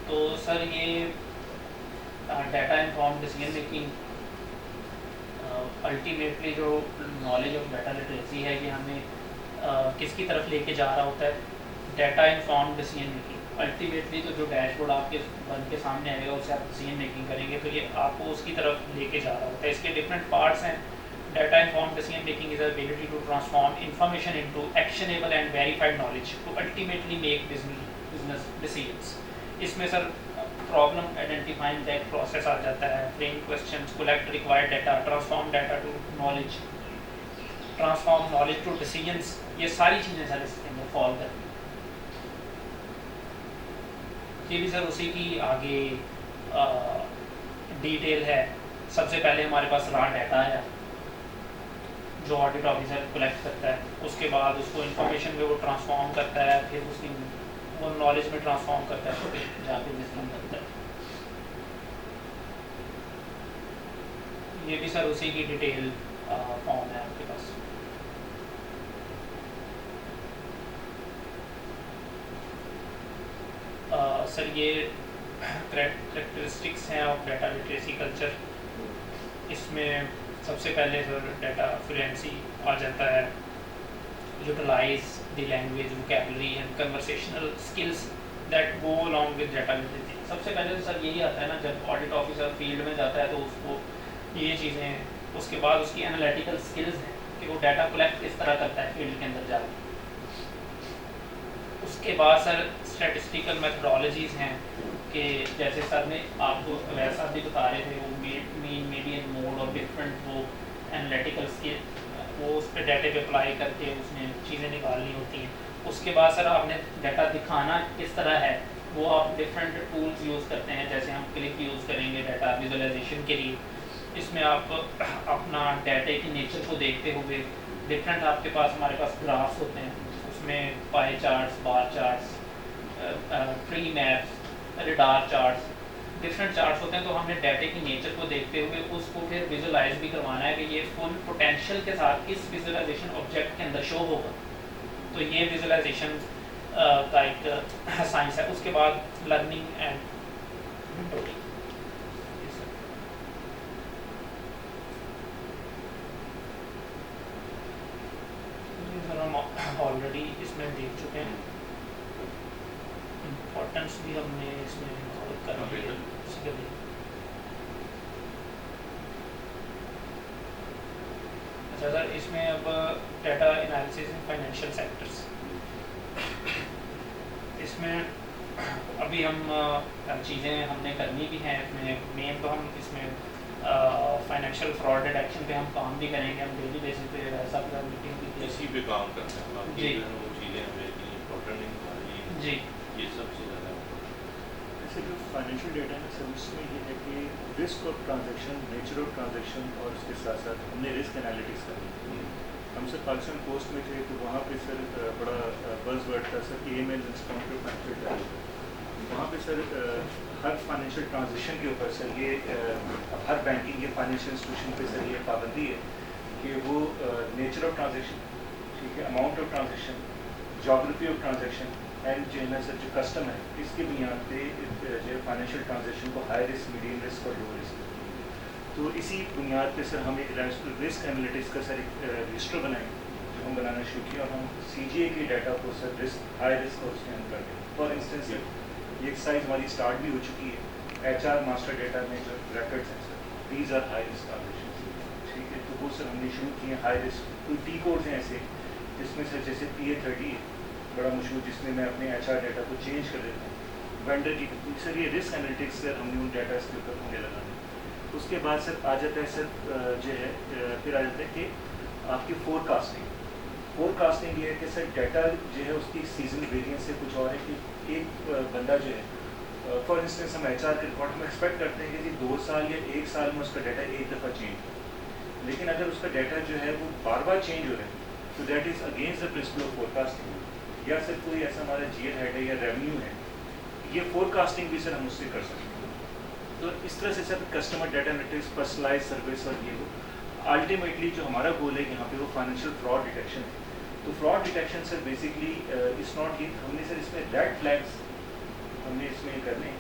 तो सर ये data inform decision making ultimately जो नॉलेज ऑफ डाटा लिटरेसी है ये हमें किसकी तरफ लेके जा रहा होता है, data inform decision making. Ultimately तो जो डैशबोर्ड आपके बन के सामने आएगा उससे आप डिसीजन मेकिंग करेंगे, तो ये आपको उसकी तरफ लेके जा रहा होता है। इसके डिफरेंट पार्ट्स हैं। Data inform decision making is ability to transform information into actionable and verified knowledge to ultimately make business decisions. इसमें सर प्रॉब्लम आइडेंटिफाइंग दैट प्रोसेस आ जाता है, frame questions, collect required data, transform data to knowledge, transform knowledge to decisions, ये सारी चीज़ें sir इसके अंदर फॉल करती हैं। ये भी सर उसी की आगे डिटेल है। सबसे पहले हमारे पास रॉ डाटा है जो ऑडिट ऑफिसर कलेक्ट करता है, उसके बाद उसको इंफॉर्मेशन में वो ट्रांसफॉर्म करता है, फिर उसकी वो नॉलेज में ट्रांसफॉर्म करता है, फिर जाके डिसीजन करता है। ये भी सर उसी की डिटेल फॉर्म है आपके पास। सर ये करेक्टरिस्टिक्स हैं ऑफ डाटा लिटरेसी कल्चर। इसमें सबसे पहले सर डाटा फ्लुएंसी आ जाता है, utilize the language, vocabulary and conversational skills that go along with data literacy. सबसे पहले तो सर यही आता है ना, जब ऑडिट ऑफिसर फील्ड में जाता है तो उसको ये चीज़ें, उसके बाद उसकी एनालिटिकल स्किल्स हैं कि वो डाटा कलेक्ट किस तरह करता है फील्ड के अंदर जाकर। उसके बाद सर स्टैटिस्टिकल मेथडोलॉजीज़ हैं कि जैसे सर ने आपको वैसा भी बता रहे थे, वो मीन मीडियन मोड और डिफरेंट वो एनालिटिकल स्किल, वो उस पर डाटे पे अप्लाई करके उसने चीज़ें निकालनी होती हैं। उसके बाद सर आपने डाटा दिखाना किस तरह है, वो आप डिफरेंट टूल्स यूज़ करते हैं, जैसे हम क्लिक यूज़ करेंगे डाटा विजुअलाइजेशन के लिए। इसमें आप अपना डाटे की नेचर को देखते हुए डिफरेंट आपके पास हमारे पास ग्राफ्स होते हैं, उसमें pie charts, bar charts, tree maps, radar charts, different charts होते हैं। तो हमने डाटे की नेचर को देखते हुए उसको फिर विजुअलाइज भी करवाना है कि ये फुल पोटेंशियल के साथ इस विजुअलाइजेशन ऑब्जेक्ट के अंदर शो होगा। तो ये विजुअलाइजेशन का एक साइंस है। उसके बाद लर्निंग एंड मेंटोरिंग। हम ऑलरेडी इसमें देख चुके हैं, इम्पोर्टेंस भी हमने इसमें कर दी है इसके लिए। अच्छा सर, इसमें अब data analysis in financial sectors, इसमें अभी हम चीज़ें हमने करनी भी हैं। इसमें मेन तो हम इसमें फाइनेंशियल फ्रॉड डिटेक्शन पे हम काम भी करेंगे, हम डेली बेसिस पे ऐसा पूरा मीटिंग भी इसी पे काम करते हैं। बाकी जी वो चीज़ें हमें इतनी इम्पोर्टेंट नहीं हमारी, जी। ये सबसे ज़्यादा जैसे जो फाइनेंशियल डेटा है सर, उसमें ये है कि risk of transaction, nature of transaction, और उसके साथ साथ हमने रिस्क एनालिटिक्स करी। हम सर पाकिस्तान पोस्ट में थे तो वहाँ पे सर बड़ा बज़वर्ड था sir AML, response to financial data. वहाँ पे सर हर फाइनेंशियल ट्रांजेक्शन के ऊपर सर ये हर बैंकिंग या फाइनेंशियल इंस्टीट्यूशन पे सर ये पाबंदी है कि वो नेचर ऑफ ट्रांजेक्शन, ठीक है, amount of transaction, geography of transaction and जो है ना सर जो कस्टम है, इसकी बुनियाद पे जो फाइनेंशियल ट्रांजेक्शन को हाई रिस्क, मीडियम रिस्क और लो रिस्क। तो इसी बुनियाद पे सर हम एक रिस्क एनालिटिक्स का सर एक रजिस्टर बनाएंगे जो हम बनाना शुरू किया, और हम CGA के डाटा को सर रिस्क, हाई रिस्क और उसके अंदर करते हैं। फॉर इंस्टेंस ये एक्सरसाइज हमारी स्टार्ट भी हो चुकी है। HR मास्टर डेटा में जो रिकॉर्ड्स हैं sir, these are high risk transaction, ठीक है। तो वो सर हमने शुरू किए हाई रिस्क। कोई T कोड्स हैं ऐसे जिसमें सर जैसे PA30 बड़ा मशहूर, जिसमें मैं अपने HR डाटा को चेंज कर देता हूँ वेंडर की। सर ये रिस्क एनालिटिक्स सर हमने उन डाटा के ऊपर होंगे लगाने। उसके बाद सर आ जाता है सर जो है फिर आ जाता है कि आपकी फोरकास्टिंग ये है कि सर डाटा जो है उसकी सीजन वेरिएंस से कुछ और है कि एक बंदा जो है फॉर इंस्टेंस हम HR के रिकॉर्ड में एक्सपेक्ट करते हैं कि जी 2 साल या 1 साल में उसका डाटा एक दफ़ा चेंज हो, लेकिन अगर उसका डाटा जो है वो बार बार चेंज हो रहा है तो that is against the principle of forecasting. या सर कोई ऐसा हमारा GL हेड है या रेवेन्यू है, ये फोरकास्टिंग भी सर हम उससे कर सकते हैं। तो इस तरह से sir customer data analytics, personalize service और ये अल्टीमेटली जो हमारा गोल है यहाँ पे वो फाइनेंशियल फ्रॉड डिटेक्शन है। तो fraud detection sir basically it's not ये, हमने सर इसमें रेड फ्लैग्स हमने इसमें करने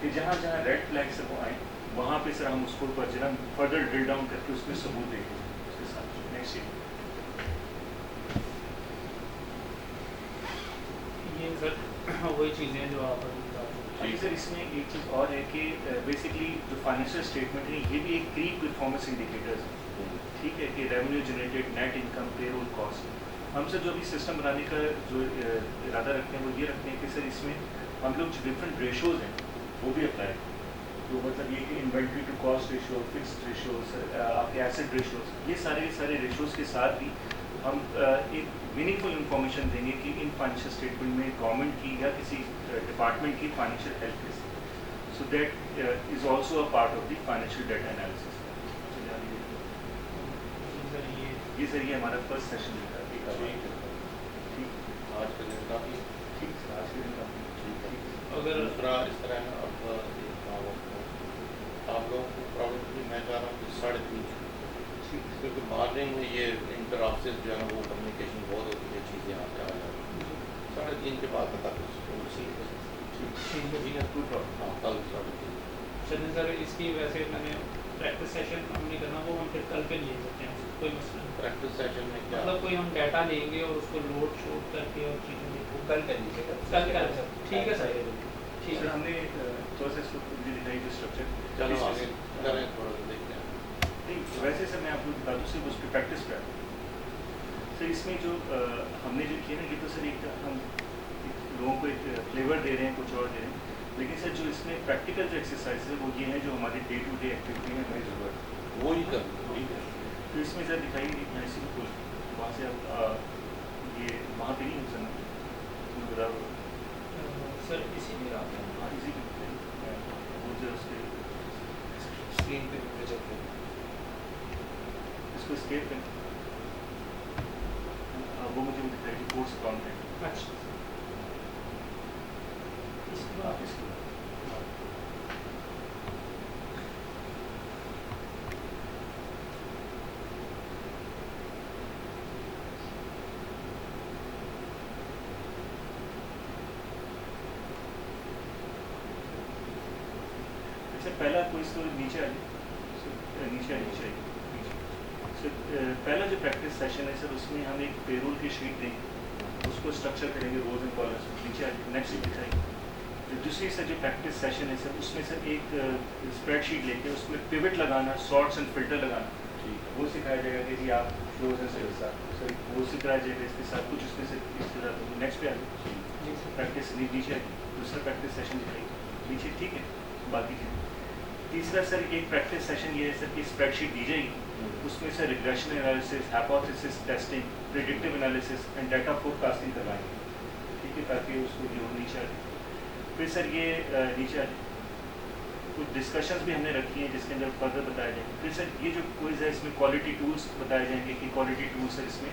कि जहाँ जहाँ रेड फ्लैग से वो आए वहाँ पे सर हम उसको ऊपर जो फर्दर ड्रिल डाउन करके उसमें सबूत देंगे उसके साथ। नेक्स्ट ये सर वही चीज़ें हैं जो आप अभी बता रहे अभी सर इसमें एक चीज़ और है कि बेसिकली जो फाइनेंशियल स्टेटमेंट है ये भी एक प्री परफॉर्मेंस इंडिकेटर्स है, ठीक है, कि revenue generated, net income, payroll cost. हम सर जो अभी सिस्टम बनाने का जो इरादा रखते हैं वो ये रखते हैं कि सर इसमें हम लोग जो डिफरेंट रेशोज़ हैं वो भी अप्लाई करें। तो मतलब ये कि inventory to cost ratio, fixed ratio, आपके एसेट रेशोज़, ये सारे रेशोज़ के साथ भी हम एक मीनिंगफुल इंफॉर्मेशन देंगे कि इन फाइनेंशियल स्टेटमेंट में गवर्नमेंट की या किसी डिपार्टमेंट की फाइनेंशियल हेल्थ किस, so that is also a part of the financial data analysis. हैं। ये सर ये हमारा फर्स्ट सेशन था। ठीक, आज का दिन काफ़ी ठीक सर, आज के दिन काफी ठीक है। अगर दूसरा इस तरह है अब आप लोगों को प्रॉब्लम मैं चाह रहा हूँ कि 3:30 क्योंकि मॉर्निंग में ये इंटर ऑफिस जो है वो कम्युनिकेशन बहुत होती है, चीज़ें यहाँ पे आ जाती हैं 3:30 के बाद तक ठीक है कोई प्रॉब्लम। हाँ कल 3:30 चलिए सर, इसकी वैसे मैंने प्रैक्टिस सेशन हमने करना वो हम फिर कल पे ले सकते हैं, कोई मसला नहीं। प्रैक्टिस सेशन में क्या मतलब कोई हम डाटा लेंगे और उसको लोड शोड करके और चीज़ें वो कल कर लीजिएगा। कल कर ठीक है सर, ठीक सर है। हमने थोड़ा सा इसको मुझे दिखाई जो स्ट्रक्चर चलो आगे करें थोड़ा सा देखते हैं। नहीं वैसे सर मैं आपको बता दूँ सिर्फ उस पर प्रैक्टिस कर सर इसमें जो हमने जो किया ना ये तो सर एक हम लोगों को एक फ्लेवर दे रहे हैं, कुछ और दे रहे हैं, लेकिन सर जो इसमें प्रैक्टिकल जो एक्सरसाइज है वो ये है जो हमारी डे टू डे एक्टिविटी में हमें ज़रूरत है वो ही कर तो इसमें सर दिखाई मैं इसी को वहाँ से आप ये वहाँ पे नहीं हो सकना बता सर इसीलिए आप हाँ इसी वो जो उसके स्क्रीन पे प्रोजेक्ट करें। इसको स्केप करें, वो मुझे दिखाई कि कोर्स अकाउंट है। अच्छा आप इसको अच्छा पहला कोई तो नीचे आ जाए, नीचे नीचे सर पहला जो प्रैक्टिस सेशन है सर उसमें हम एक पेरोल की शीट देंगे, उसको स्ट्रक्चर करेंगे रोज एंड कॉलम्स। नीचे आ जाए, नेक्स्ट दिखाइए। जो दूसरी सर जो प्रैक्टिस सेशन है सर उसमें सर एक स्प्रेडशीट लेके उसमें पिवट लगाना, सॉर्ट्स एंड फिल्टर लगाना, वो सिखाया जाएगा कि जी आप फ्लोज एंड सेल्स सर वो सिखाया जाएगा इसके साथ कुछ उसमें से इसके साथ। नेक्स्ट पे आ जाए प्रैक्टिस नीचे आइए, दूसरा प्रैक्टिस सेशन दिखाइए नीचे, ठीक है। बाकी चीज़ें तीसरा सर एक प्रैक्टिस सेशन ये है सर कि स्प्रेडशीट दी जाएगी, उसमें sir regression analysis, hypothesis testing, predictive analysis and data forecasting करवाएंगे, ठीक है, ताकि उसको जो नीचे आ जाए। फिर सर ये नीचे आ जाए कुछ डिस्कशंस भी हमने रखी हैं जिसके अंदर फर्दर बताया जाएगा। फिर सर ये जो क्विज है इसमें क्वालिटी टूल्स बताए जाएंगे कि क्वालिटी टूल्स सर इसमें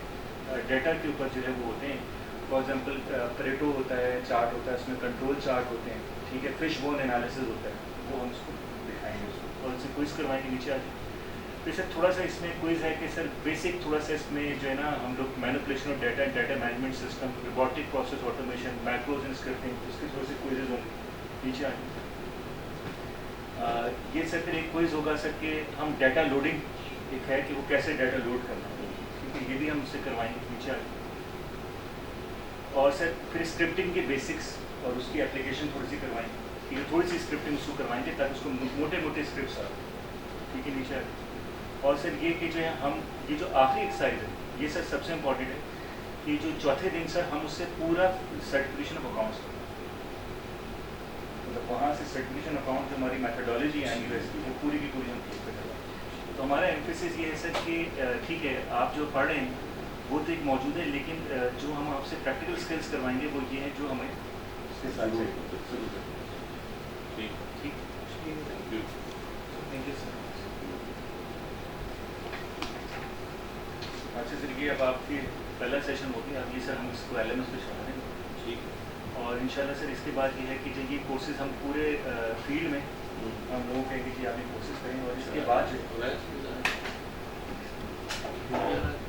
डाटा के ऊपर जो है वो होते हैं। फॉर एग्जांपल परेटो होता है, चार्ट होता है, उसमें कंट्रोल चार्ट होते हैं, ठीक है, फिश बोन एनालिसिस होता है, वो हम उसको दिखाएंगे उसको और उससे क्विज करवाएंगे नीचे आ जाए। फिर सर थोड़ा सा इसमें क्विज है कि सर बेसिक थोड़ा सा इसमें जो है ना हम लोग manipulation of data, data management system, robotic process automation, macros and scripting, उसके थोड़े से क्विजेज होंगे नीचे आ जाए। ये सर फिर एक क्विज होगा सर कि हम डाटा लोडिंग एक है कि वो कैसे डाटा लोड करना है, ठीक है, ये भी हम उससे करवाएंगे नीचे आ जाए। और सर फिर स्क्रिप्टिंग के बेसिक्स और उसकी एप्लीकेशन थोड़ी सी करवाएंगे, ठीक है, थोड़ी सी स्क्रिप्टिंग उसको करवाएंगे ताकि उसको मोटे मोटे स्क्रिप्ट्स आ, ठीक है, नीचे आ जाए। और सर ये कि जो है हम ये जो आखिरी एक्सरसाइज है ये सर सबसे इम्पॉर्टेंट है कि जो चौथे दिन सर हम उससे पूरा सर्टिफिकेशन ऑफ अकाउंट्स मतलब वहाँ से सर्टिफिकेशन अकाउंट जो हमारी मैथडोलॉजी है यूएस की वो पूरी की पूरी हम ठीक करेंगे। तो हमारा एम्फेसिस ये है सर कि ठीक है आप जो पढ़ रहे हैं वो तो एक मौजूद है, लेकिन जो हम आपसे प्रैक्टिकल स्किल्स करवाएंगे वो ये है जो हमें उसके साथ ठीक ठीक। Thank you. Thank you sir. अच्छा सर ये अब आपकी पहला सेशन हो गया, अब ये सर हम इसको LMS पे चला देंगे, ठीक है। और इंशाल्लाह सर इसके बाद ये है कि जो ये कोर्सेज हम पूरे फील्ड में हम लोगों कहेंगे कि आप ये कोर्सेज